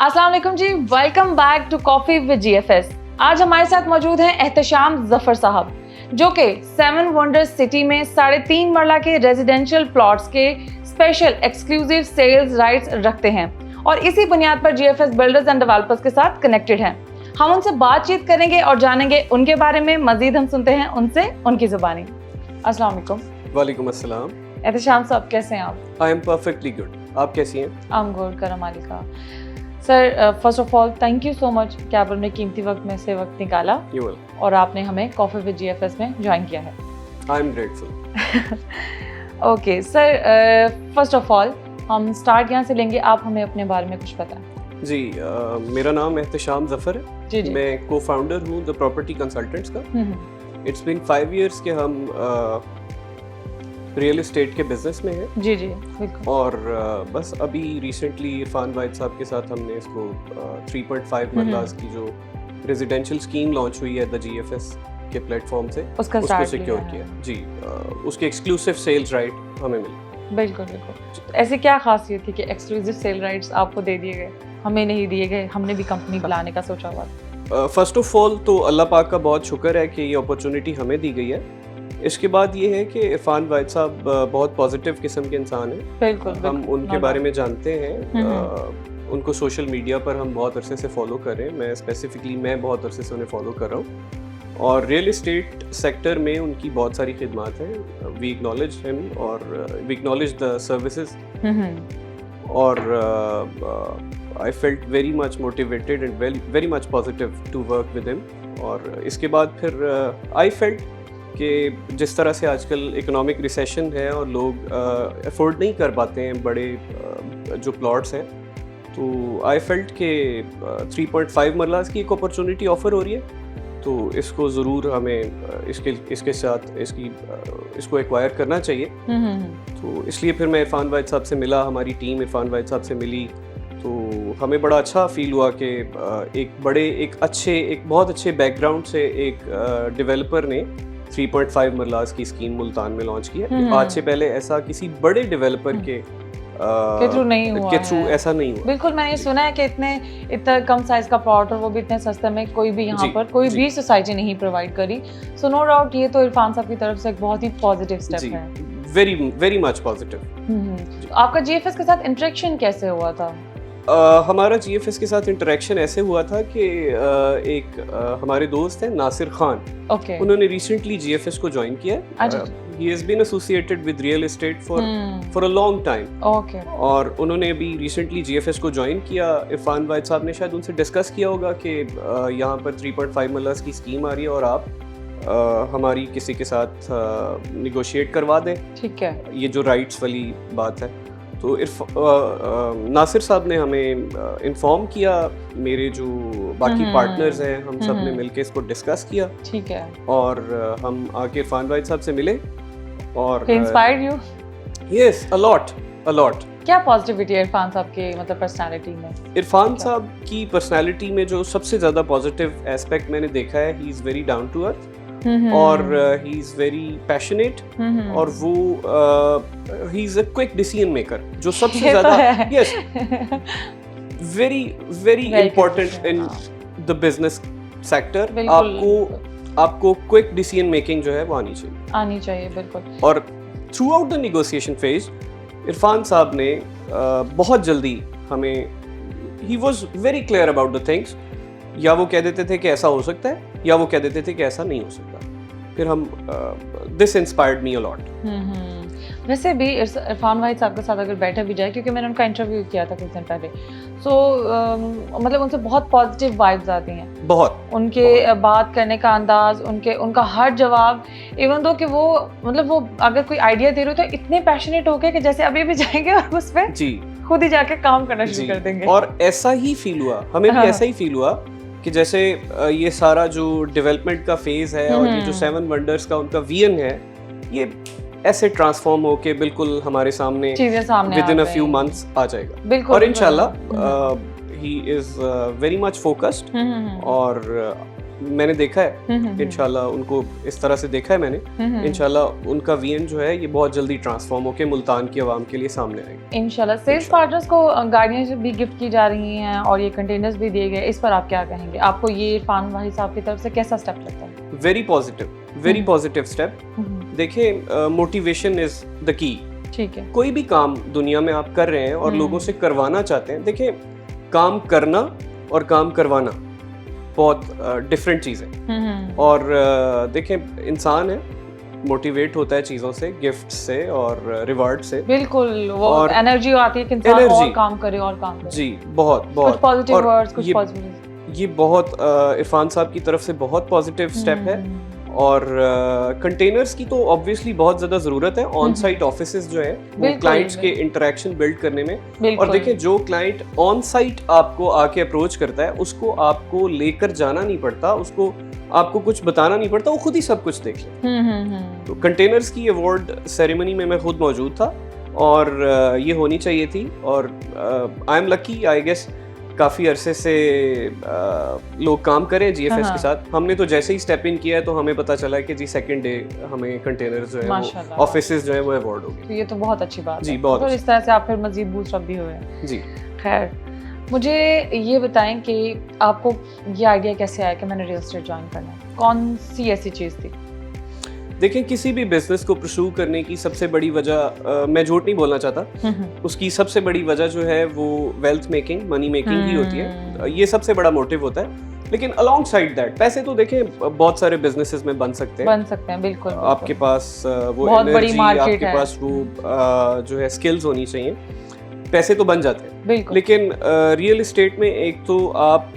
अस्सलाम वालेकुम जी, welcome back to coffee with GFS. आज हमारे साथ मौजूद हैं एहतशाम जफर साहब, जो कि 7 वंडर्स सिटी में 3.5 मरला के रेजिडेंशियल प्लॉट्स के स्पेशल एक्सक्लूसिव सेल्स राइट्स रखते हैं और इसी बुनियाद पर जीएफएस बिल्डर्स एंड डेवलपर्स के साथ कनेक्टेड हैं। हम उनसे बातचीत करेंगे और जानेंगे उनके बारे में मजीद। हम सुनते हैं उनसे उनकी जुबानी। अस्सलाम वालेकुम। वालेकुम अस्सलाम। एहतशाम साहब, कैसे हैं आप? I am perfectly good. आप कैसी हैं? आई एम गुड, करम मालिका। Sir, first of all thank you so much कि आपने कीमती वक्त में से वक्त निकाला और आपने हमें कॉफी विद जीएफएस में ज्वाइन किया है। I am grateful. Okay sir, first of all हम स्टार्ट यहाँ से लेंगे। आप हमें अपने बारे में कुछ बताएं। जी, मेरा नाम एहतशाम जफर है। जी जी। मैं को फाउंडर हूँ द प्रॉपर्टी कंसल्टेंट्स का। इट्स बीन 5 years के हम रियल एस्टेट के बिजनेस में हैं। जी जी बिल्कुल। और बस अभी रिसेंटली इरफान वाहिद साहब के साथ हमने इसको 3.5 मरलास की जो रेजिडेंशियल स्कीम लॉन्च हुई है द जीएफएस के प्लेटफॉर्म से, उसको सिक्योर किया। जी, उसके एक्सक्लूसिव सेल्स राइट हमें मिले। बिल्कुल बिल्कुल। ऐसी क्या खासियत थी कि एक्सक्लूसिव सेल राइट्स आपको दे दिए गए, हमें नहीं दिए गए? हमने भी कंपनी बनाने का सोचा हुआ। फर्स्ट ऑफ ऑल तो अल्लाह पाक का बहुत शुक्र है कि ये अपॉर्चुनिटी हमें दी गई है। इसके बाद ये है कि इरफान वाहिद साहब बहुत पॉजिटिव किस्म के इंसान हैं। बिल्कुल, हम उनके बारे में जानते हैं। उनको सोशल मीडिया पर हम बहुत अरसे से फॉलो कर रहे हैं। मैं बहुत अरसे से उन्हें फॉलो कर रहा हूँ और रियल एस्टेट सेक्टर में उनकी बहुत सारी खिदमात हैं। वी एक्नॉलेज हिम और वी एक्नॉलेज द सर्विसेज और I felt very much motivated and very much positive to work with him. और इसके बाद फिर आई फेल्ट कि जिस तरह से आजकल इकोनॉमिक रिसेशन है और लोग अफोर्ड नहीं कर पाते हैं बड़े जो प्लॉट्स हैं, तो आई फेल्ट के 3.5 मरलास की एक अपॉर्चुनिटी ऑफर हो रही है, तो इसको ज़रूर हमें इसके साथ इसको एक्वायर करना चाहिए। तो इसलिए फिर मैं इरफान वाहिद साहब से मिला, हमारी टीम इरफान वाहिद साहब से मिली, तो हमें बड़ा अच्छा फील हुआ कि एक बहुत अच्छे बैकग्राउंड से एक डेवलपर ने 3.5 मरलास की स्कीम मुल्तान में लॉन्च की है। आज से पहले ऐसा किसी बड़े डेवलपर के थ्रू नहीं हुआ है। ऐसा नहीं हुआ। बिल्कुल, मैंने सुना है कि इतना कम साइज का प्लॉट और वो भी इतने सस्ते में कोई भी यहाँ पर कोई भी सोसाइटी नहीं प्रोवाइड करी। सो नो डाउट ये तो इरफान साहब की तरफ से एक बहुत ही पॉजिटिव स्टेप है। Very much positive. आपका जीएफएस के साथ इंटरेक्शन कैसे हुआ था? हमारा जीएफएस के साथ इंटरेक्शन ऐसे हुआ था कि हमारे दोस्त हैं नासिर खान, उन्होंने रिसेंटली जीएफएस को ज्वाइन किया है। He has been associated with real estate for a long time. और उन्होंने अभी रिसेंटली जीएफएस को ज्वाइन किया। इरफान वाहिद साहब ने शायद उनसे डिस्कस किया होगा कि यहाँ पर 3.5 मरलास की स्कीम आ रही है और आप हमारी किसी के साथ निगोशिएट करवा दें। ठीक है, ये जो राइट्स वाली बात है। तो नासिर साहब ने हमें इन्फॉर्म किया, मेरे जो बाकी पार्टनर्स हैं हम सब ने मिलकर इसको डिस्कस किया। ठीक है। और हम आके इरफान वाहिद साहब से मिले और inspired you? Yes, a lot. क्या पॉजिटिविटी है इरफान साहब के मतलब पर्सनालिटी में? इरफान साहब की पर्सनालिटी में जो सबसे ज़्यादा पॉजिटिव एस्पेक्ट मैंने देखा है, he is very down to earth और ही इज वेरी पैशनेट और वो he is a quick decision maker, जो सबसे ज्यादा yes very important in the business sector. आपको क्विक डिसीजन मेकिंग जो है वो आनी चाहिए। बिल्कुल। और through the negotiation phase Irfan साहब ने बहुत जल्दी हमें, he was very clear about the things. या वो कह देते थे कि ऐसा हो सकता है या वो कह देते थे कि ऐसा नहीं हो सकता। फिर हम this inspired me a lot. वैसे भी इरफान वाहिद साहब के साथ अगर बैठा भी जाए, क्योंकि मैंने उनका इंटरव्यू किया था कुछ दिन पहले, सो मतलब उनसे बहुत पॉजिटिव वाइब्स आती हैं। उनके बात करने का अंदाज, उनका हर जवाब, इवन दो कि वो अगर कोई आइडिया दे रहे हो तो इतने पैशनेट हो गए कि जैसे अभी भी जाएंगे और उस पर खुद ही जाके काम करना शुरू कर देंगे। और ऐसा ही फील हुआ, हमें भी ऐसा ही फील हुआ कि जैसे ये सारा जो डेवलपमेंट का फेज है और ये जो 7 वंडर्स का उनका विजन है, ये ऐसे ट्रांसफॉर्म होके बिल्कुल हमारे सामने within a few months आ जाएगा। और इंशाल्लाह he is very much focused और मैंने देखा है, इंशाल्लाह उनको इस तरह से देखा है मैंने, इंशाल्लाह उनका वीएन जो है ये बहुत जल्दी ट्रांसफॉर्म होकर मुल्तान की आवाम के लिए सामने आएगा इंशाल्लाह। सेल्स पार्टनर्स को गाड़ियाँ भी गिफ्ट की जा रही हैं और ये कंटेनर्स भी दिए गए, इस पर आप क्या कहेंगे? आपको ये इरफान वाहिद साहब की तरफ से कैसा स्टेप लगता है? Very positive step. देखिए, मोटिवेशन इज द की। ठीक है। कोई भी काम दुनिया में आप कर रहे हैं और लोगों से करवाना चाहते हैं, देखिए काम करना और काम करवाना बहुत डिफरेंट चीज़ है। और देखें, इंसान है, मोटिवेट होता है चीज़ों से, गिफ्ट से और रिवार्ड से। बिल्कुल, वो और एनर्जी आती है कि इंसान और काम करे और काम करे। जी, बहुत कुछ पॉजिटिव वर्ड्स, कुछ पॉजिटिव। ये बहुत इरफान साहब की तरफ से बहुत पॉजिटिव स्टेप है। और कंटेनर्स की तो ऑब्वियसली बहुत ज़्यादा ज़रूरत है ऑन साइट ऑफिसेज जो है वो क्लाइंट्स के इंटरेक्शन बिल्ड करने में। और देखिए, जो क्लाइंट ऑन साइट आपको आके अप्रोच करता है उसको आपको लेकर जाना नहीं पड़ता, उसको आपको कुछ बताना नहीं पड़ता, वो खुद ही सब कुछ देख ले। तो कंटेनर्स की अवार्ड सेरेमनी में मैं खुद मौजूद था और ये होनी चाहिए थी। और I am lucky, I guess काफ़ी अरसे से लोग काम करें जीएफएस के साथ। हमने तो जैसे ही स्टेप इन किया है तो हमें पता चला कि जी सेकंड डे हमें कंटेनर्स जो है ऑफिसेज जो है वो अवार्ड हो गए। तो ये तो बहुत अच्छी बात जी, है। बहुत। तो इस तरह से आप फिर मजीद बूस्ट अप भी हुए हैं। जी, खैर, मुझे ये बताएं कि आपको ये आइडिया कैसे आया कि मैंने रियल एस्टेट ज्वाइन करना है? कौन सी ऐसी चीज़ थी? देखें, किसी भी बिजनेस को परस्यू करने की सबसे बड़ी वजह, मैं झूठ नहीं बोलना चाहता, उसकी सबसे बड़ी वजह जो है वो वेल्थ मेकिंग, मनी मेकिंग ही होती है। ये सबसे बड़ा मोटिव होता है। लेकिन अलोंग साइड दैट पैसे तो देखें बहुत सारे बिजनेसेस में बन सकते हैं। बिल्कुल। आपके पास वो एनर्जी, आपके पास वो जो है स्किल्स होनी चाहिए, पैसे तो बन जाते हैं। लेकिन रियल एस्टेट में एक तो आप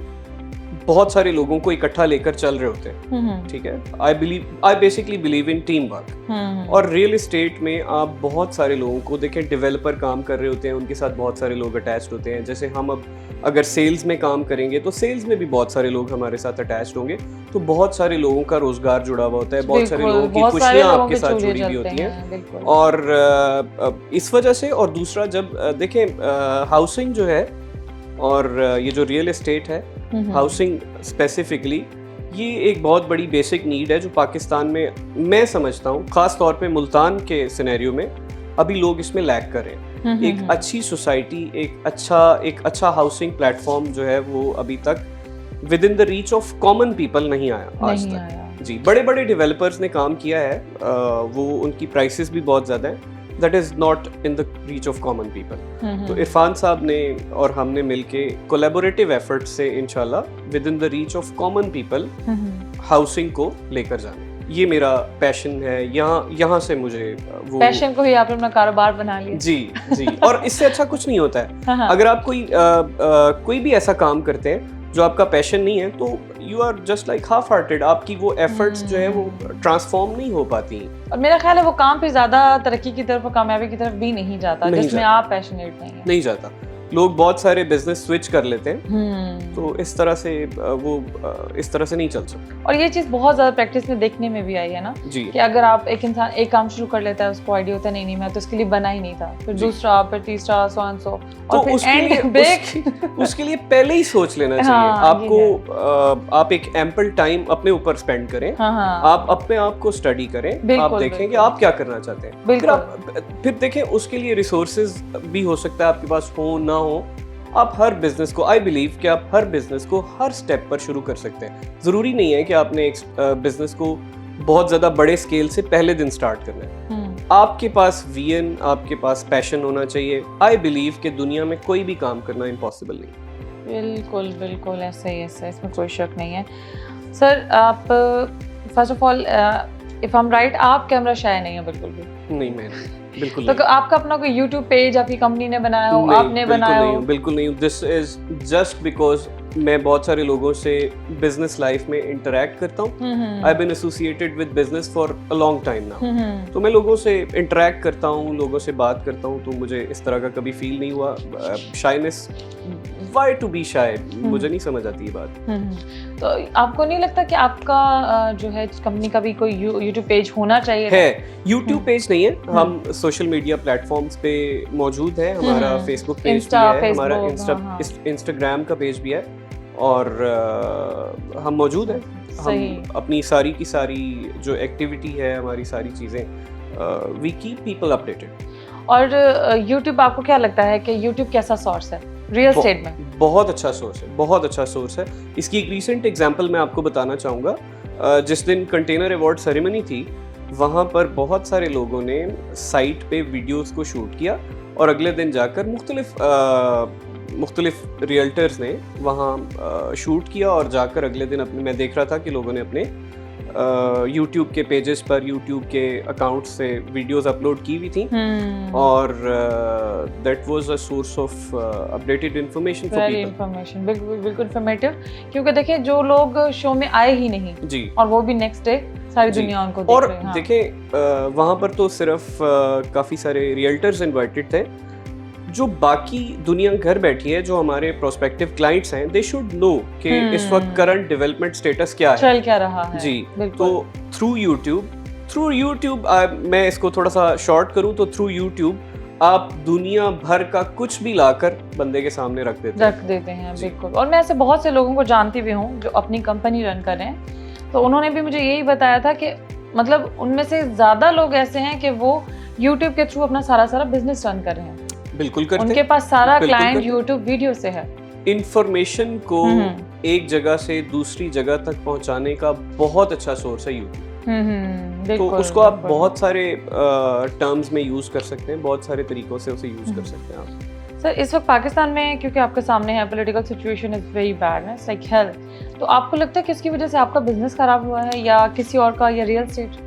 बहुत सारे लोगों को इकट्ठा लेकर चल रहे होते हैं, ठीक है। I basically believe in team work. और रियल एस्टेट में आप बहुत सारे लोगों को देखें, डेवलपर काम कर रहे होते हैं, उनके साथ बहुत सारे लोग अटैच्ड होते हैं। जैसे हम अब अगर सेल्स में काम करेंगे तो सेल्स में भी बहुत सारे लोग हमारे साथ अटैच्ड होंगे, तो बहुत सारे लोगों का रोजगार जुड़ा हुआ होता है, बहुत सारे लोगों की खुशियां आपके साथ जुड़ी हुई होती हैं। और इस वजह से, और दूसरा जब देखें हाउसिंग जो है और ये जो रियल एस्टेट है, हाउसिंग स्पेसिफिकली, ये एक बहुत बड़ी बेसिक नीड है जो पाकिस्तान में, मैं समझता हूँ ख़ास तौर पे मुल्तान के सिनेरियो में अभी लोग इसमें लैग कर रहे हैं। एक अच्छी सोसाइटी, एक अच्छा हाउसिंग प्लेटफॉर्म जो है वो अभी तक with in the reach of common people नहीं आया आज तक। जी, बड़े बड़े डेवलपर्स ने काम किया है, वो उनकी प्राइसेस भी बहुत ज़्यादा हैं, that is not in the reach of common people। तो इरफान साहब ने और हमने मिलके कोलैबोरेटिव एफर्ट से इंशाल्लाह with in the reach of common people housing को लेकर जाना, ये मेरा पैशन है। यहाँ से मुझे वो पैशन को ही आपने अपना कारोबार बना लिया। जी। और इससे अच्छा कुछ नहीं होता है। अगर आप कोई भी ऐसा काम करते हैं जो आपका पैशन नहीं है तो you are just like half hearted, आपकी वो एफर्ट्स जो है वो ट्रांसफॉर्म नहीं हो पाती। और मेरा ख्याल है वो काम फिर ज्यादा तरक्की की तरफ और कामयाबी की तरफ भी नहीं जाता जिसमें आप पैशनेट नहीं जाता। लोग बहुत सारे बिजनेस स्विच कर लेते हैं, तो इस तरह से वो इस तरह से नहीं चल सकता। और ये चीज़ बहुत ज़्यादा प्रैक्टिस में देखने में भी आई है ना जी, कि अगर आप एक इंसान एक काम शुरू कर लेता है, उसको आइडिया होता है नहीं मैं तो इसके लिए बना ही नहीं था, फिर दूसरा, फिर तीसरा, सो एंड सो, और फिर उसके लिए पहले ही सोच लेना चाहिए आपको। आप एक एम्पल टाइम अपने ऊपर स्पेंड करें, आप अपने आप को स्टडी करें, आप देखें कि आप क्या करना चाहते हैं। फिर देखें उसके लिए रिसोर्सेज भी हो सकता है आपके पास हो ना हो। आप हर बिजनेस को, आई बिलीव कि आप हर बिजनेस को हर स्टेप पर शुरू कर सकते हैं। ज़रूरी नहीं है कि आपने एक बिजनेस को बहुत ज़्यादा बड़े स्केल से पहले दिन स्टार्ट करना है। आपके पास विजन, आपके पास पैशन होना चाहिए। आई बिलीव कि दुनिया में कोई भी काम करना इम्पॉसिबल नहीं। बिल्कुल ऐसा ही, इसमें कोई शक नहीं है। सर, आप first of all if I am right, आप कैमरा शाय नहीं है बिल्कुल भी? नहीं, मैं बिल्कुल तो आपका अपना कोई YouTube पेज आपकी कंपनी ने बनाया हो, आपने बनाया हो? बिल्कुल नहीं। दिस इज जस्ट बिकॉज मैं बहुत सारे लोगों से बिजनेस लाइफ में इंटरेक्ट करता हूँ। I been associated with business for a long time now, तो मैं लोगों से इंटरेक्ट करता हूँ, लोगों से बात करता हूँ, तो मुझे इस तरह का कभी फील नहीं हुआ। Shyness, why to be shy, मुझे नहीं समझ आती ये बात। तो आपको नहीं लगता कि आपका जो है कंपनी का भी कोई YouTube पेज होना चाहिए? है, YouTube पेज नहीं है, हम सोशल मीडिया प्लेटफॉर्म्स पे मौजूद है। हमारा फेसबुक पेज भी है, हमारा इंस्टाग्राम का पेज भी है। और हम मौजूद हैं। सही। हम अपनी सारी की सारी जो एक्टिविटी है, हमारी सारी चीज़ें, वी कीप पीपल अपडेटेड। और YouTube आपको क्या लगता है कि YouTube कैसा सोर्स है रियल एस्टेट में? बहुत अच्छा सोर्स है, बहुत अच्छा सोर्स है। इसकी एक रीसेंट एग्जांपल मैं आपको बताना चाहूँगा। जिस दिन कंटेनर अवार्ड सेरेमनी थी, वहाँ पर बहुत सारे लोगों ने साइट पे वीडियोस को शूट किया और अगले दिन जाकर मुख्तलिफ रियल्टर्स ने वहाँ शूट किया और जाकर अगले दिन अपने, मैं देख रहा था कि लोगों ने अपने यूट्यूब के पेजेस पर, यूट्यूब के अकाउंट से वीडियोस अपलोड की हुई थी और that was a source of updated information for very people. Information, बिल्कुल इंफॉर्मेटिव। क्योंकि देखिए जो लोग शो में आए ही नहीं जी, और वो भी नेक्स्ट डे सारी जी। दुनिया उनको देख और रहे हैं। हाँ। देखें वहाँ पर तो सिर्फ काफ़ी सारे रियल्टर्स इनवाइटेड थे। जो बाकी दुनिया घर बैठी है, जो हमारे प्रोस्पेक्टिव क्लाइंट्स हैं, दे शुड नो कि इस वक्त करंट डेवलपमेंट स्टेटस क्या है, चल क्या रहा है। जी। बिल्कुल। तो थ्रू यूट्यूब मैं इसको थोड़ा सा शॉर्ट करूं तो थ्रू यूट्यूब आप दुनिया भर का कुछ भी लाकर बंदे के सामने रख देते हैं। जी। बिल्कुल। और मैं ऐसे बहुत से लोगों को जानती भी हूँ जो अपनी कंपनी रन कर रहे हैं, तो उन्होंने भी मुझे यही बताया था कि मतलब उनमें से ज़्यादा लोग ऐसे हैं कि वो यूट्यूब के थ्रू अपना सारा बिजनेस रन कर रहे हैं। बिल्कुल करते उनके पास सारा बिल्कुल क्लाइंट करते। यूट्यूब वीडियो से है। इंफॉर्मेशन को एक जगह से दूसरी जगह तक पहुंचाने का बहुत अच्छा सोर्स है यूट्यूब। तो बिल्कुल, उसको आप बिल्कुल। बहुत सारे टर्म्स में यूज कर सकते हैं, बहुत सारे तरीकों से उसे यूज कर सकते हैं आप। सर इस वक्त पाकिस्तान में, क्योंकि आपके सामने है, political situation is very bad, it's like health, तो आपको लगता है कि इसकी वजह से आपका बिजनेस खराब हुआ है या किसी और का, या रियल एस्टेट?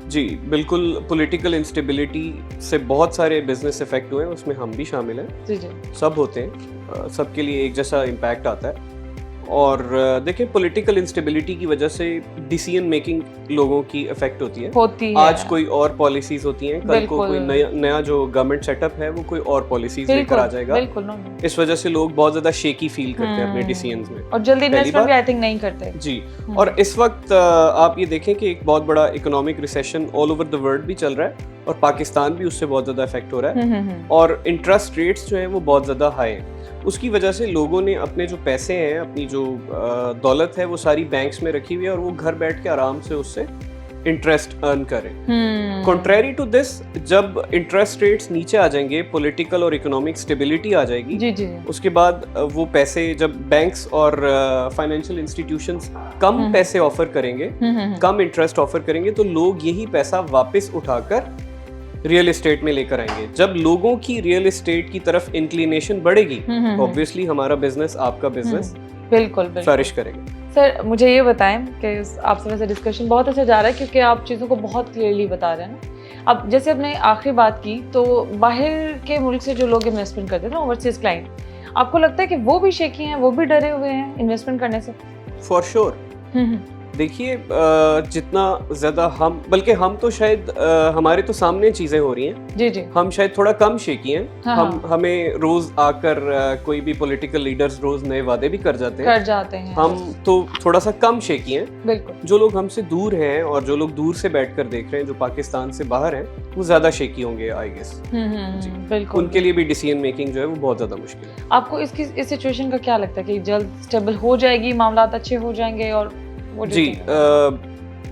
जी बिल्कुल, पॉलिटिकल इंस्टेबिलिटी से बहुत सारे बिजनेस इफेक्ट हुए हैं, उसमें हम भी शामिल हैं। जी। सब होते हैं, सबके लिए एक जैसा इम्पैक्ट आता है। और देखिए, पॉलिटिकल इंस्टेबिलिटी की वजह से डिसीजन मेकिंग लोगों की इफेक्ट होती है। आज कोई और पॉलिसीज होती हैं, कल को कोई नया जो गवर्नमेंट सेटअप है वो कोई और पॉलिसीज लेकर आ जाएगा। इस वजह से लोग बहुत ज्यादा शेकी फील करते हैं अपने डिसीजंस में और जल्दी इन्वेस्टमेंट भी आई थिंक नहीं करते। जी। और इस वक्त आप ये देखें कि एक बहुत बड़ा economic recession all over the world भी चल रहा है और पाकिस्तान भी उससे बहुत ज्यादा इफेक्ट हो रहा है। और इंटरेस्ट रेट्स जो है वो बहुत ज्यादा हाई है। उसकी वजह से लोगों ने अपने जो पैसे हैं, अपनी जो दौलत है, वो सारी बैंक्स में रखी हुई है और वो घर बैठ के आराम से उससे इंटरेस्ट अर्न करें। कॉन्ट्रेरी टू दिस, जब इंटरेस्ट रेट्स नीचे आ जाएंगे, पॉलिटिकल और इकोनॉमिक स्टेबिलिटी आ जाएगी, जी। उसके बाद वो पैसे, जब बैंक्स और फाइनेंशियल इंस्टीट्यूशंस कम पैसे ऑफर करेंगे, कम इंटरेस्ट ऑफर करेंगे, तो लोग यही पैसा वापस उठाकर रियल एस्टेट में लेकर आएंगे। जब लोगों की रियल एस्टेट की तरफ इंक्लिनेशन बढ़ेगी, ऑब्वियसली हमारा बिजनेस, आपका बिजनेस बिल्कुल फ्लरिश करेगा। सर मुझे ये बताएं कि आपसे वैसे डिस्कशन बहुत अच्छा जा रहा है, क्योंकि आप चीज़ों को बहुत क्लियरली बता रहे हैं ना। अब जैसे आपने आखिरी बात की, तो बाहर के मुल्क से जो लोग इन्वेस्टमेंट करते हैं ना, ओवरसीज क्लाइंट, आपको लगता है कि वो भी शेकी हैं, वो भी डरे हुए हैं इन्वेस्टमेंट करने से? For sure. देखिए, जितना ज़्यादा बल्कि हम तो शायद हमारे तो सामने चीज़ें हो रही हैं, जी। हम शायद थोड़ा कम शेकी हैं। हमें रोज़ आकर कोई भी पॉलिटिकल लीडर्स रोज़ नए वादे भी कर जाते हैं। हम तो थोड़ा सा कम शेकी हैं। बिल्कुल। जो लोग हमसे दूर हैं और जो लोग दूर से बैठकर देख रहे हैं, जो पाकिस्तान से बाहर हैं, वो ज़्यादा शेकी होंगे, आई गेस। बिल्कुल। उनके लिए भी डिसीजन मेकिंग जो है वो बहुत ज़्यादा मुश्किल है। आपको इस सिचुएशन का क्या लगता है कि जल्द स्टेबल हो जाएगी, मामला अच्छे हो जाएंगे? और जी,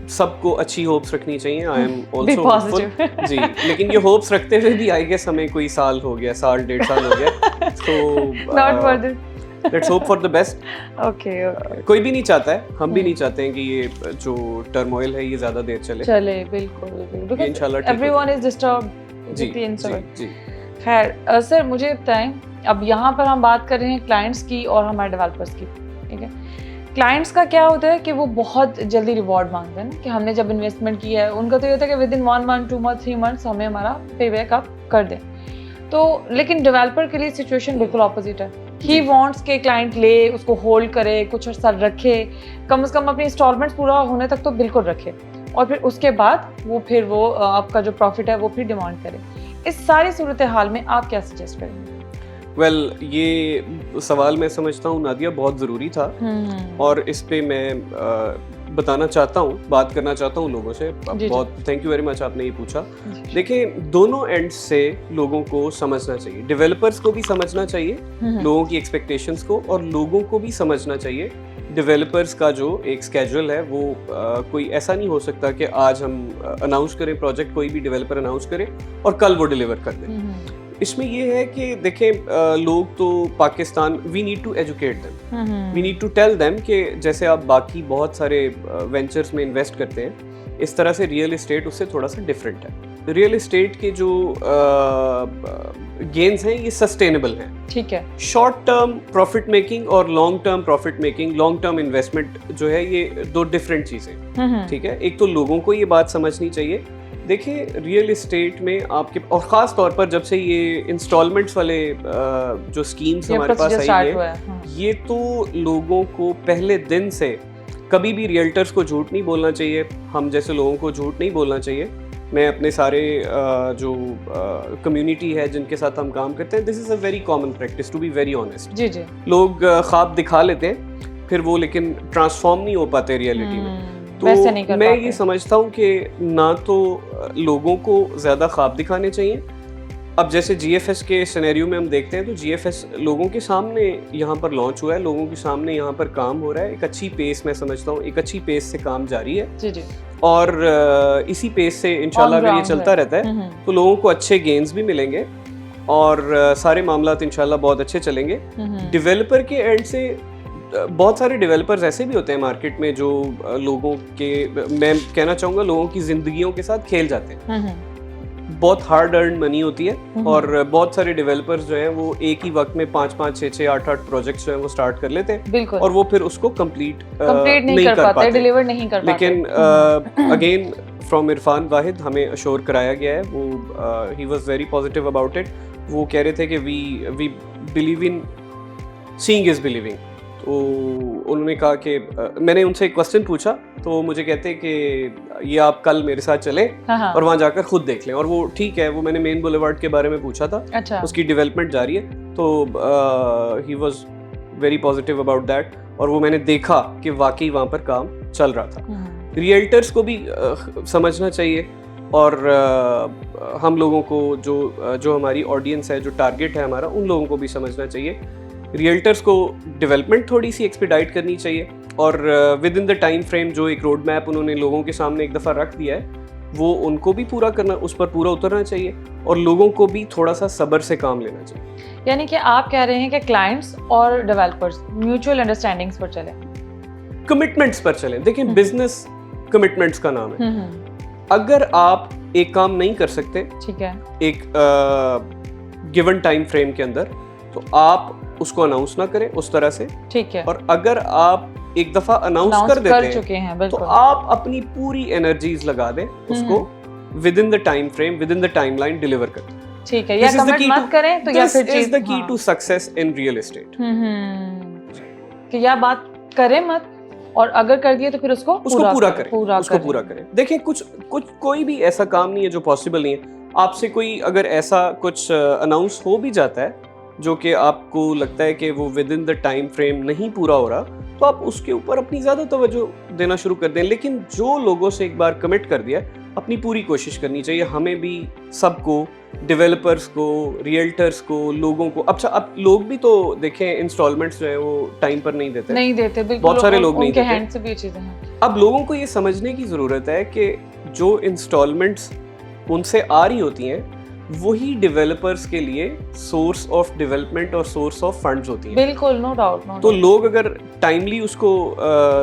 सबको अच्छी होप्स रखनी चाहिए। I am also hopeful. जी, लेकिन ये होप्स रखते हुए भी आई गेस हमें कोई साल हो गया, साल 1.5 साल हो गया, तो not for this, let's hope for the best. Okay. कोई भी नहीं चाहता है, हम भी नहीं चाहते हैं कि ये जो टर्मोइल है ये ज्यादा देर चले। बिल्कुल। इंशाल्लाह एवरीवन इज डिस्टर्ब्ड। जी। खैर सर, मुझे बताएं, अब यहाँ पर हम बात कर रहे हैं क्लाइंट्स की और हमारे डेवलपर्स की, ठीक है। क्लाइंट्स का क्या होता है कि वो बहुत जल्दी रिवॉर्ड मांगते हैं कि हमने जब इन्वेस्टमेंट किया है, उनका तो ये होता है कि with in 1 month 2 month 3 months हमें हमारा पे बैक आप कर दें। तो लेकिन डेवलपर के लिए सिचुएशन बिल्कुल ऑपोजिट है। ही वांट्स के क्लाइंट ले, उसको होल्ड करे, कुछ अर्सा रखे, कम से कम अपनी इंस्टॉलमेंट्स पूरा होने तक तो बिल्कुल रखे, और फिर उसके बाद वो आपका जो प्रॉफिट है वो फिर डिमांड करे। इस सारी सूरत हाल में आप क्या सजेस्ट करेंगे? ये सवाल मैं समझता हूँ नादिया बहुत ज़रूरी था, और इस पे मैं बताना चाहता हूँ, बात करना चाहता हूँ लोगों से। बहुत थैंक यू वेरी मच, आपने ये पूछा। देखिए, दोनों एंड से लोगों को समझना चाहिए, डेवलपर्स को भी समझना चाहिए लोगों की एक्सपेक्टेशंस को, और लोगों को भी समझना चाहिए डेवलपर्स का जो एक स्केड्यूल है वो कोई ऐसा नहीं हो सकता कि आज हम अनाउंस करें प्रोजेक्ट, कोई भी डेवलपर अनाउंस करे और कल वो डिलीवर कर दे। इसमें ये है कि देखें, लोग तो Pakistan, we need to educate them, we need to tell them कि जैसे आप बाकी बहुत सारे वेंचर्स में इन्वेस्ट करते हैं, इस तरह से रियल एस्टेट उससे थोड़ा सा डिफरेंट है। रियल एस्टेट के जो गेन्स हैं ये सस्टेनेबल हैं, ठीक है। शॉर्ट टर्म प्रॉफिट मेकिंग और long term profit making, long term investment जो है, ये दो डिफरेंट चीज़ें, ठीक है। एक तो लोगों को ये बात समझनी चाहिए। देखिए, रियल एस्टेट में आपके, और ख़ास तौर पर जब से ये इंस्टॉलमेंट्स वाले जो स्कीम्स हमारे पास आई है, ये तो लोगों को पहले दिन से, कभी भी रियल्टर्स को झूठ नहीं बोलना चाहिए, हम जैसे लोगों को झूठ नहीं बोलना चाहिए। मैं अपने सारे जो कम्युनिटी है जिनके साथ हम काम करते हैं, this is a very common practice, to be very honest. जी जी। लोग ख्वाब दिखा लेते हैं, फिर वो लेकिन ट्रांसफॉर्म नहीं हो पाते रियलिटी में। तो मैं ये समझता हूँ कि ना तो लोगों को ज़्यादा ख्वाब दिखाने चाहिए। अब जैसे GFS के सिनेरियो में हम देखते हैं, तो GFS लोगों के सामने यहाँ पर लॉन्च हुआ है, लोगों के सामने यहाँ पर काम हो रहा है, एक अच्छी पेस, मैं समझता हूँ एक अच्छी पेस से काम जारी है। जी जी। और इसी पेस से इंशाल्लाह अगर ये चलता रहता है तो लोगों को अच्छे गेन्स भी मिलेंगे और सारे मामलात इंशाल्लाह बहुत अच्छे चलेंगे। डेवलपर के एंड से बहुत सारे डेवलपर्स ऐसे भी होते हैं मार्केट में जो लोगों के, मैं कहना चाहूँगा, लोगों की जिंदगियों के साथ खेल जाते हैं। बहुत हार्ड अर्न मनी होती है और बहुत सारे डेवलपर्स जो हैं वो एक ही वक्त में 5-5, 6-6, 8-8 प्रोजेक्ट्स जो हैं वो स्टार्ट कर लेते हैं और वो फिर उसको कंप्लीट नहीं कर पाते, डिलीवर नहीं कर पाते। लेकिन अगेन फ्रॉम इरफान वाहिद हमें अश्योर कराया गया है, वो he was very positive about it. वो कह रहे थे कि we believe in seeing is believing. तो उन्होंने कहा कि मैंने उनसे एक क्वेश्चन पूछा तो मुझे कहते कि ये आप कल मेरे साथ चले और वहाँ जाकर खुद देख लें। और वो ठीक है, वो मैंने मेन बुलेवार्ड के बारे में पूछा था। अच्छा। उसकी डेवलपमेंट जारी है, तो ही was very positive about that. और वो मैंने देखा कि वाकई वहाँ पर काम चल रहा था। रियल्टर्स को भी समझना चाहिए और हम लोगों को जो हमारी ऑडियंस है, जो टारगेट है हमारा, उन लोगों को भी समझना चाहिए। रियल्टर्स को डेवलपमेंट थोड़ी सी एक्सपीडाइट करनी चाहिए और with in the time frame जो एक रोड मैप उन्होंने लोगों के सामने एक दफ़ा रख दिया है, वो उनको भी पूरा करना, उस पर पूरा उतरना चाहिए और लोगों को भी थोड़ा सा सब्र से काम लेना चाहिए। यानी कि आप कह रहे हैं कि क्लाइंट्स और डेवलपर्स म्यूचुअल अंडरस्टैंडिंग्स पर चलें, कमिटमेंट्स पर चलें। देखिए, बिजनेस कमिटमेंट्स का नाम है। अगर आप एक काम नहीं कर सकते, ठीक है, एक गिवन टाइम फ्रेम के अंदर, तो आप उसको अनाउंस ना करें उस तरह से, ठीक है। और अगर आप एक दफा अनाउंस कर देते हैं तो आप अपनी पूरी एनर्जीज लगा दें उसको with in the time frame, with in the timeline deliver कर दें, ठीक है। या कमिट मत करें तो या फिर this is the key to success in real estate, कि या बात करें मत, और अगर कर दिए तो फिर उसको पूरा करें। देखिए, कुछ कोई भी ऐसा काम नहीं है जो पॉसिबल नहीं है। आपसे कोई अगर ऐसा कुछ अनाउंस हो भी जाता है जो कि आपको लगता है कि वो within the time frame नहीं पूरा हो रहा, तो आप उसके ऊपर अपनी ज़्यादा तवज्जो देना शुरू कर दें। लेकिन जो लोगों से एक बार कमिट कर दिया, अपनी पूरी कोशिश करनी चाहिए। हमें भी, सबको, डेवलपर्स को, रियल्टर्स को, लोगों को। अच्छा, अब लोग भी तो देखें, इंस्टॉलमेंट्स जो है वो टाइम पर नहीं देते, बिल्कुल, बहुत सारे लोग नहीं देते, हैंड से भी चीजें हैं। अब लोगों को ये समझने की ज़रूरत है कि जो इंस्टॉलमेंट्स उनसे आ रही होती हैं वही डेवलपर्स के लिए सोर्स ऑफ डेवलपमेंट और सोर्स ऑफ फंड्स होती हैं। बिल्कुल, नो डाउट। तो लोग अगर टाइमली उसको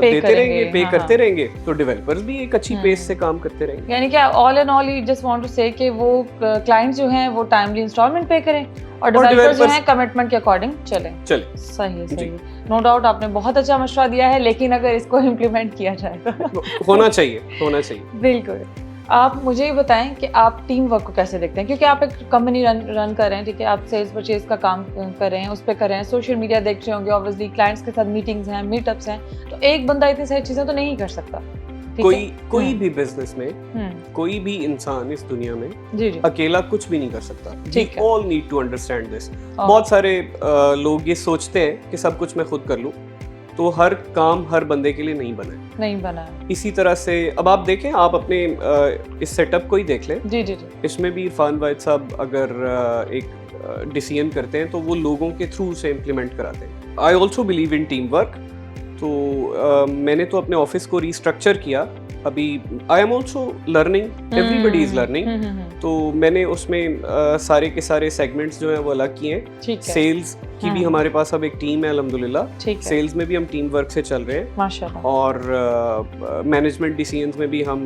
देते रहेंगे, पे करते रहेंगे, तो डेवलपर्स भी एक अच्छी पेस से काम करते रहेंगे। यानी कि all in all, you just want to say कि वो क्लाइंट्स जो हैं वो टाइमली इंस्टॉलमेंट पे करें और डेवलपर्स जो हैं कमिटमेंट के अकॉर्डिंग चलें। सही है। नो डाउट, आपने बहुत अच्छा मशवरा दिया है, लेकिन अगर इसको इम्प्लीमेंट किया जाए होना चाहिए। बिल्कुल। आप मुझे ये बताएं कि आप टीम वर्क को कैसे देखते हैं, क्योंकि आप एक कंपनी रन कर रहे हैं, ठीक है, आप सेल्स परचेज का काम कर रहे हैं, उस पर कर रहे हैं, सोशल मीडिया देख रहे होंगे, ऑब्वियसली क्लाइंट्स के साथ मीटिंग्स हैं, मीटअप्स हैं, तो एक बंदा इतनी सारी चीज़ें तो नहीं कर सकता। कोई भी बिजनेस में कोई भी इंसान इस दुनिया में जी अकेला कुछ भी नहीं कर सकता। We all need to understand this. बहुत सारे लोग ये सोचते हैं कि सब कुछ मैं खुद कर लूँ, तो हर काम हर बंदे के लिए नहीं बना है। नहीं बना है। इसी तरह से अब आप देखें, आप अपने इस सेटअप को ही देख लें। जी जी जी। इसमें भी इरफान वाहिद साहब अगर एक डिसीजन करते हैं तो वो लोगों के थ्रू से इम्प्लीमेंट कराते हैं। I also believe in team work. तो मैंने तो अपने ऑफिस को रिस्ट्रक्चर किया। अभी आई am also learning, everybody is learning. तो मैंने उसमें सारे के सारे सेगमेंट्स जो हैं वो अलग किए हैं। सेल्स की भी हमारे पास अब एक टीम है अल्हम्दुलिल्लाह। सेल्स में भी हम टीम वर्क से चल रहे हैं माशाल्लाह। और मैनेजमेंट डिसीजंस में भी हम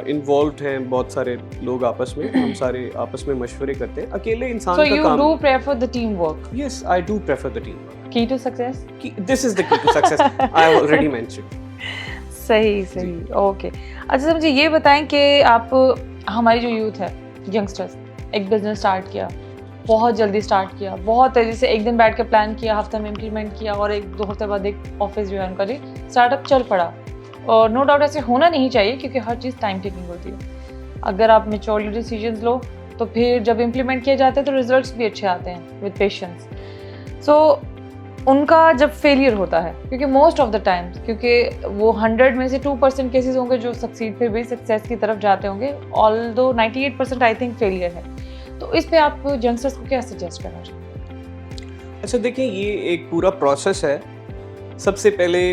इन्वॉल्व हैं। बहुत सारे लोग आपस में, हम सारे आपस में मशवरे करते हैं। अकेले इंसान का काम। So you do prefer the teamwork? Yes, I do prefer the teamwork. Key to success? This is the key to success. I already mentioned. सही ओके। अच्छा सर, मुझे ये बताएं कि आप, हमारी जो यूथ है, यंगस्टर्स, एक बिजनेस स्टार्ट किया, बहुत जल्दी स्टार्ट किया, बहुत तेज़ी से एक दिन बैठ के प्लान किया, हफ्ते में इम्प्लीमेंट किया और 1-2 हफ्ते बाद एक ऑफिस जो है उनका जी स्टार्टअप चल पड़ा। और नो डाउट ऐसे होना नहीं चाहिए क्योंकि हर चीज़ टाइम टेकिंग होती है। अगर आप मेच्योरली डिसीजंस लो तो फिर जब इम्प्लीमेंट किए जाते हैं तो रिजल्ट्स भी अच्छे आते हैं विद पेशेंस। सो उनका जब फेलियर होता है, क्योंकि मोस्ट ऑफ द टाइम्स, क्योंकि वो 100 में से 2% केसेस होंगे जो सक्सीड, फिर भी सक्सेस की तरफ जाते होंगे, ऑल्दो 98% आई थिंक फेलियर है। तो इस पे आप यंगस्टर्स को क्या सजेस्ट करना चाहिए? अच्छा देखिए, ये एक पूरा प्रोसेस है। सबसे पहले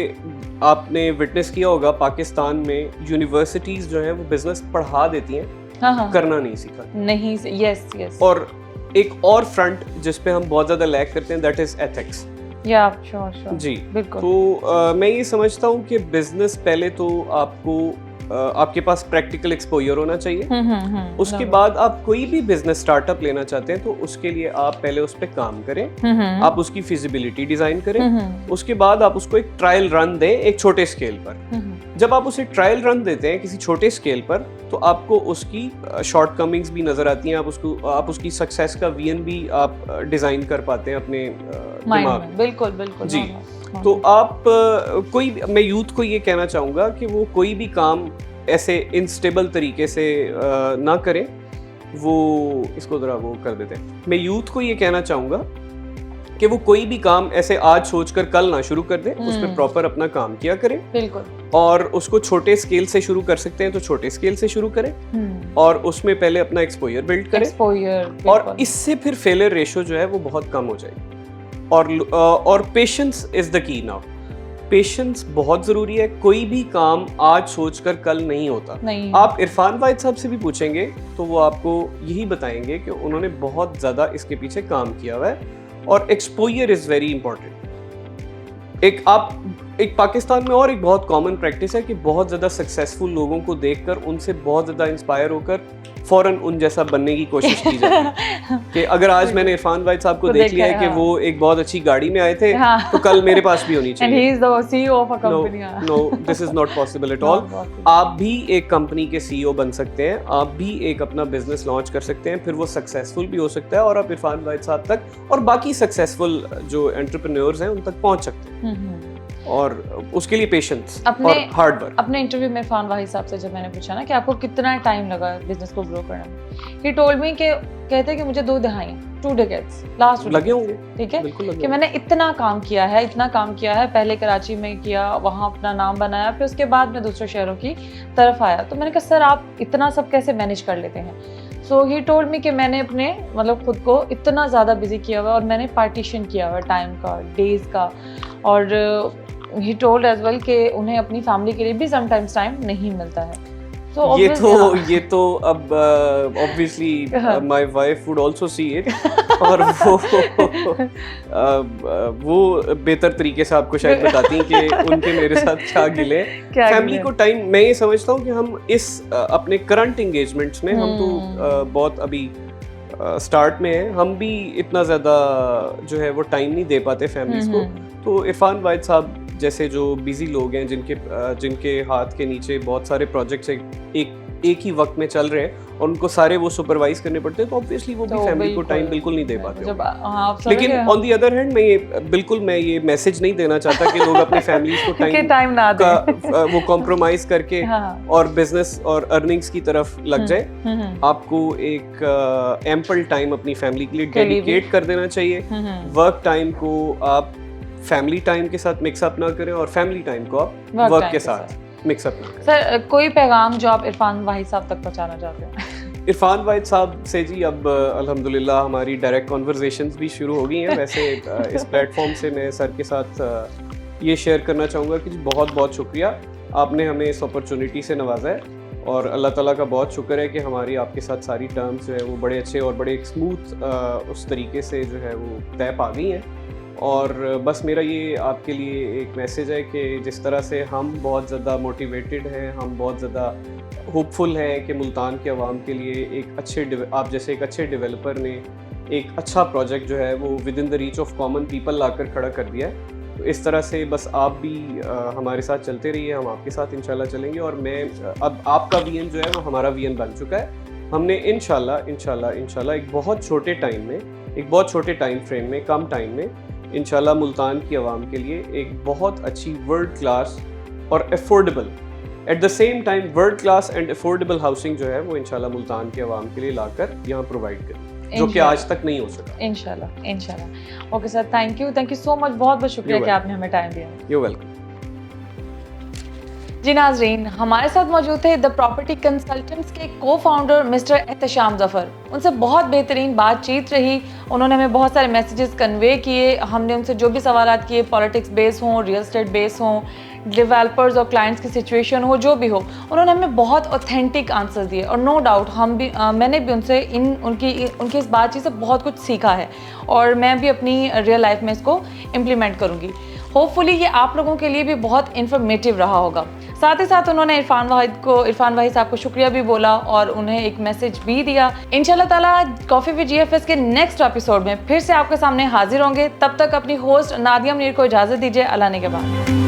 आपने विटनेस किया होगा पाकिस्तान में यूनिवर्सिटीज़ जो हैं वो बिजनेस पढ़ा देती हैं, हाँ। करना नहीं सीखा नहीं। यस। और एक और फ्रंट जिस पे हम बहुत ज़्यादा लैग करते हैं, दैट इज़ एथिक्स। या श्योर जी बिल्कुल। तो मैं ये समझता हूँ कि बिजनेस पहले तो आपको आपके पास प्रैक्टिकल एक्सपोजर होना चाहिए। उसके बाद आप कोई भी बिजनेस स्टार्टअप लेना चाहते हैं तो उसके लिए आप पहले उस पर काम करें, आप उसकी फिजिबिलिटी डिजाइन करें, उसके बाद आप उसको एक ट्रायल रन दें एक छोटे स्केल पर। जब आप उसे ट्रायल रन देते हैं किसी छोटे स्केल पर तो आपको उसकी शॉर्टकमिंग्स भी नजर आती हैं, आप उसकी सक्सेस का विजन भी आप डिजाइन कर पाते हैं अपने दिमाग में। बिल्कुल जी। तो आप मैं यूथ को ये कहना चाहूँगा कि वो कोई भी काम ऐसे इनस्टेबल तरीके से ना करें। वो इसको ज़रा वो कर देते हैं। मैं यूथ को ये कहना चाहूँगा कि वो कोई भी काम ऐसे आज सोचकर कल ना शुरू कर दें, उस पर प्रॉपर अपना काम किया करें। बिल्कुल। और उसको छोटे स्केल से शुरू कर सकते हैं तो छोटे स्केल से शुरू करें और उसमें पहले अपना एक्सपोजर बिल्ड करें और इससे फिर फेलियर रेशो जो है वो बहुत कम हो जाएगी। और पेशेंस इज द की नाउ। पेशेंस बहुत जरूरी है। कोई भी काम आज सोचकर कल नहीं होता। नहीं। आप इरफान वाहिद साहब से भी पूछेंगे तो वो आपको यही बताएंगे कि उन्होंने बहुत ज्यादा इसके पीछे काम किया हुआ है और एक्सपोजर इज वेरी इंपॉर्टेंट। एक पाकिस्तान में और एक बहुत कॉमन प्रैक्टिस है कि बहुत ज़्यादा सक्सेसफुल लोगों को देखकर उनसे बहुत ज़्यादा इंस्पायर होकर फ़ौरन उन जैसा बनने की कोशिश की जाती है कि अगर आज मैंने इरफान वाहिद साहब को देख लिया है कि वो एक बहुत अच्छी गाड़ी में आए थे तो कल मेरे पास भी होनी चाहिए। And he is the CEO of a company. No, this is not possible at all. आप भी एक कंपनी के CEO बन सकते हैं, आप भी एक अपना बिजनेस लॉन्च कर सकते हैं, फिर वो सक्सेसफुल भी हो सकता है और आप इरफान वाहिद साहब तक और बाकी सक्सेसफुल जो एंटरप्रेन्योर्स हैं उन तक पहुंच सकते हैं। और उसके लिए पेशेंस और हार्ड वर्क। अपने इंटरव्यू में इरफान वाहिद साहब से जब मैंने पूछा ना कि आपको कितना टाइम लगा बिजनेस को ग्रो करने में, ही टोल्ड मी कि कहते हैं कि मुझे 2 दहाई 2 डेकेड्स लास्ट लगे होंगे। ठीक है कि मैंने इतना काम किया है, पहले कराची में किया, वहाँ अपना नाम बनाया, फिर उसके बाद मैं दूसरे शहरों की तरफ आया। तो मैंने कहा सर आप इतना सब कैसे मैनेज कर लेते हैं? सो ही टोल्ड मी कि मैंने अपने मतलब खुद को इतना ज़्यादा बिजी किया हुआ और मैंने पार्टीशन किया हुआ टाइम का, डेज का। और he told as well कि उन्हें अपनी फैमिली के लिए भी sometimes टाइम नहीं मिलता है। So ये तो अब obviously my wife would also see it और वो बेहतर तरीके से आपको शायद बताती हैं कि उनके मेरे साथ क्या गिले। फैमिली को टाइम, मैं ये समझता हूँ कि हम इस अपने करंट एंगेजमेंट्स में हम तो बहुत अभी स्टार्ट में है, हम भी इतना ज़्यादा जो है वो टाइम नहीं दे पाते फैमिलीज को। तो इरफान वाहिद साहब जैसे जो बिजी लोग हैं जिनके हाथ के नीचे बहुत सारे प्रोजेक्ट्स एक ही वक्त में चल रहे हैं और उनको सारे वो सुपरवाइज करने पड़ते हैं तो ऑब्वियसली वो भी फैमिली को टाइम बिल्कुल नहीं दे पाते। लेकिन ऑन दी अदर हैंड मैं ये मैसेज नहीं देना चाहता कि लोग अपने फैमिलीज को टाइम ना दें, वो कॉम्प्रोमाइज करके और बिजनेस और अर्निंग्स की तरफ लग जाए। आपको एक एम्पल टाइम अपनी फैमिली के लिए डेडिकेट कर देना चाहिए। वर्क टाइम को आप फैमिली टाइम के साथ मिक्सअप ना करें और फैमिली टाइम को आप Work वर्क time के के साथ मिक्सअप ना करें। सर कोई पैगाम जो आप इरफान वाहिद साहब तक पहुंचाना चाहते हैं? इरफान वाहिद साहब से जी अब अल्हम्दुलिल्लाह हमारी डायरेक्ट कॉन्वर्जेशंस भी शुरू हो गई हैं। वैसे इस प्लेटफॉर्म से मैं सर के साथ ये शेयर करना चाहूँगा कि बहुत बहुत शुक्रिया, आपने हमें इस अपॉर्चुनिटी से नवाजा है और अल्लाह ताला का बहुत शुक्र है कि हमारी आपके साथ सारी टर्म्स जो है वो बड़े अच्छे और बड़े एक स्मूथ उस तरीके से जो है वो तय पा गई हैं। और बस मेरा ये आपके लिए एक मैसेज है कि जिस तरह से हम बहुत ज़्यादा मोटिवेटेड हैं, हम बहुत ज़्यादा होपफुल हैं कि मुल्तान के अवाम के लिए एक अच्छे आप जैसे एक अच्छे डेवलपर ने एक अच्छा प्रोजेक्ट जो है वो within the reach of common people लाकर खड़ा कर दिया है। तो इस तरह से बस आप भी हमारे साथ चलते रहिए, हम आपके साथ इंशाल्लाह चलेंगे। और मैं अब आपका वीएन जो है वो हमारा वीएन बन चुका है। हमने इंशाल्लाह एक बहुत छोटे टाइम में, एक बहुत छोटे टाइम फ्रेम में, कम टाइम में इंशाल्लाह मुल्तान की आवाम के लिए एक बहुत अच्छी वर्ल्ड क्लास और affordable, at the same time world class and affordable housing जो है वो इंशाल्लाह मुल्तान के आवाम के लिए लाकर यहाँ प्रोवाइड करें, जो कि आज तक नहीं हो सका। इंशाल्लाह। Okay sir, thank you so much, बहुत बहुत शुक्रिया कि आपने हमें टाइम दिया। You welcome. जी नाजरीन, हमारे साथ मौजूद थे द प्रॉपर्टी कंसल्टेंट्स के को फाउंडर मिस्टर एहतशाम ज़फ़र। उनसे बहुत बेहतरीन बातचीत रही, उन्होंने हमें बहुत सारे मैसेजेस कन्वे किए, हमने उनसे जो भी सवालात किए, पॉलिटिक्स बेस हों, रियल एस्टेट बेस हों, डेवलपर्स और क्लाइंट्स की सिचुएशन हो, जो भी हो, उन्होंने हमें बहुत ऑथेंटिक आंसर्स दिए। और नो डाउट मैंने भी उनसे उनकी इस बातचीत से बहुत कुछ सीखा है और मैं भी अपनी रियल लाइफ में इसको इम्प्लीमेंट करूँगी। होपफुली ये आप लोगों के लिए भी बहुत इन्फॉर्मेटिव रहा होगा। साथ ही साथ उन्होंने इरफान वाहिद साहब को शुक्रिया भी बोला और उन्हें एक मैसेज भी दिया। इंशाल्लाह ताला कॉफ़ी विद जीएफएस के नेक्स्ट एपिसोड में फिर से आपके सामने हाजिर होंगे। तब तक अपनी होस्ट नादिया मुनीर को इजाज़त दीजिए। अल्लाह ने के बाद।